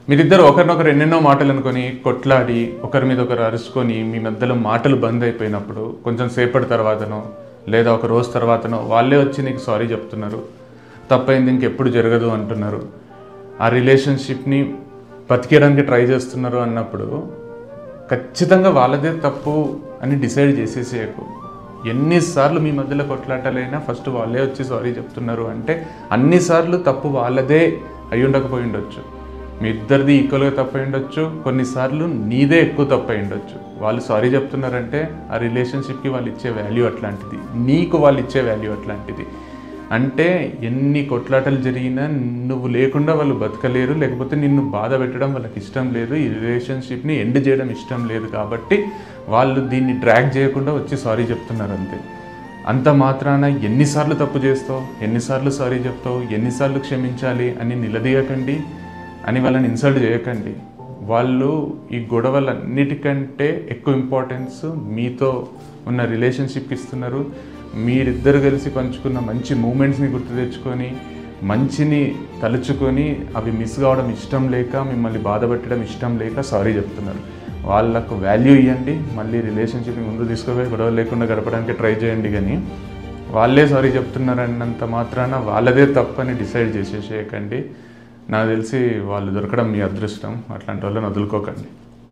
మీరిద్దరు ఒకరినొకరు ఎన్నెన్నో మాటలు అనుకొని కొట్లాడి ఒకరి మీద ఒకరు అరుచుకొని మీ మధ్యలో మాటలు బంద్ అయిపోయినప్పుడు కొంచెం సేపటి తర్వాతనో లేదా ఒక రోజు తర్వాతనో వాళ్ళే వచ్చి నీకు సారీ చెప్తున్నారు, తప్పైంది ఇంకెప్పుడు జరగదు అంటున్నారు, ఆ రిలేషన్షిప్ని బతికేయడానికి ట్రై చేస్తున్నారు అన్నప్పుడు ఖచ్చితంగా వాళ్ళదే తప్పు అని డిసైడ్ చేసేసేయకు. ఎన్నిసార్లు మీ మధ్యలో కొట్లాటలైనా ఫస్ట్ వాళ్ళే వచ్చి సారీ చెప్తున్నారు అంటే అన్నిసార్లు తప్పు వాళ్ళదే అయి ఉండకపోయి ఉండొచ్చు. మీ ఇద్దరిది ఈక్వల్గా తప్పై ఉండొచ్చు, కొన్నిసార్లు నీదే ఎక్కువ తప్పై ఉండొచ్చు. వాళ్ళు సారీ చెప్తున్నారంటే ఆ రిలేషన్షిప్కి వాళ్ళు ఇచ్చే వాల్యూ అట్లాంటిది, నీకు వాళ్ళు ఇచ్చే వాల్యూ అట్లాంటిది. అంటే ఎన్ని కొట్లాటలు జరిగినా నువ్వు లేకుండా వాళ్ళు బతకలేరు, లేకపోతే నిన్ను బాధ పెట్టడం వాళ్ళకి ఇష్టం లేదు, ఈ రిలేషన్షిప్ని ఎండ్ చేయడం ఇష్టం లేదు. కాబట్టి వాళ్ళు దీన్ని డ్రాగ్ చేయకుండా వచ్చి సారీ చెప్తున్నారు అంతే. అంత మాత్రాన ఎన్నిసార్లు తప్పు చేస్తావు, ఎన్నిసార్లు సారీ చెప్తావు, ఎన్నిసార్లు క్షమించాలి అని నిలదీయకండి, అని వాళ్ళని ఇన్సల్ట్ చేయకండి. వాళ్ళు ఈ గొడవలన్నిటికంటే ఎక్కువ ఇంపార్టెన్స్ మీతో ఉన్న రిలేషన్షిప్కి ఇస్తున్నారు. మీరిద్దరు కలిసి పంచుకున్న మంచి మూమెంట్స్ని గుర్తు తెచ్చుకొని మంచిని తలుచుకొని అవి మిస్ కావడం ఇష్టం లేక మిమ్మల్ని బాధపెట్టడం ఇష్టం లేక సారీ చెప్తున్నారు. వాళ్ళకు వాల్యూ ఇవ్వండి, మళ్ళీ రిలేషన్షిప్ని ముందు తీసుకుపోయి గొడవ లేకుండా గడపడానికి ట్రై చేయండి. కానీ వాళ్ళే సారీ చెప్తున్నారన్నంత మాత్రాన వాళ్ళదే తప్పని డిసైడ్ చేసేసేయకండి. నాకు తెలిసి వాళ్ళు దొరకడం మీ అదృష్టం. అట్లాంటి వాళ్ళని వదులుకోకండి.